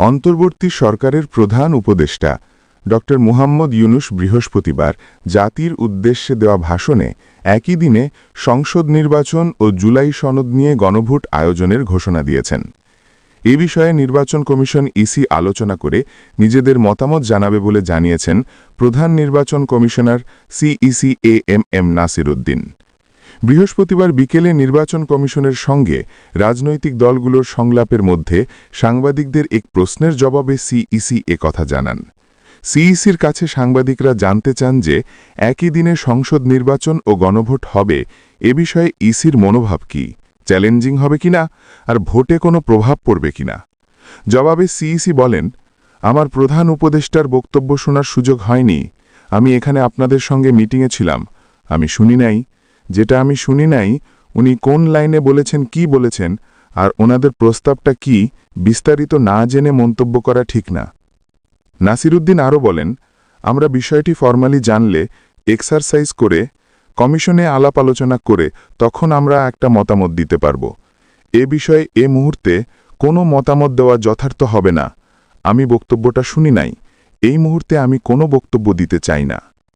অন্তর্বর্তী সরকারের প্রধান উপদেষ্টা ড মুহাম্মদ ইউনূস বৃহস্পতিবার জাতির উদ্দেশ্যে দেওয়া ভাষণে একই দিনে সংসদ নির্বাচন ও জুলাই সনদ নিয়ে গণভোট আয়োজনের ঘোষণা দিয়েছেন। এ বিষয়ে নির্বাচন কমিশন ইসি আলোচনা করে নিজেদের মতামত জানাবে বলে জানিয়েছেন প্রধান নির্বাচন commissioner CEC AMM Nasir Uddin. বৃহস্পতিবার বিকেলে নির্বাচন কমিশনের সঙ্গে রাজনৈতিক দলগুলোর সংলাপের মধ্যে সাংবাদিকদের এক প্রশ্নের জবাবে সিইসি কথা জানান। সিইসির কাছে সাংবাদিকরা জানতে চান যে একই দিনে সংসদ নির্বাচন ও গণভোট হবে এ বিষয়ে ইসির মনোভাব কি, চ্যালেঞ্জিং হবে কিনা, আর ভোটে কোনো প্রভাব পড়বে কিনা। জবাবে সিইসি বলেন, আমার প্রধান উপদেষ্টার বক্তব্য শোনার সুযোগ হয়নি। আমি এখানে আপনাদের সঙ্গে মিটিংয়ে ছিলাম, আমি শুনি নাই। যেটা আমি শুনি নাই, উনি কোন লাইনে বলেছেন, কি বলেছেন, আর ওনাদের প্রস্তাবটা কি, বিস্তারিত না জেনে মন্তব্য করা ঠিক না। নাসির উদ্দিন আরও বলেন, আমরা বিষয়টি ফরমালি জানলে, এক্সারসাইজ করে, কমিশনে আলাপ আলোচনা করে তখন আমরা একটা মতামত দিতে পারব। এ বিষয়ে এ মুহূর্তে কোনো মতামত দেওয়া যথার্থ হবে না। আমি বক্তব্যটা শুনি নাই, এই মুহূর্তে আমি কোনো বক্তব্য দিতে চাই না।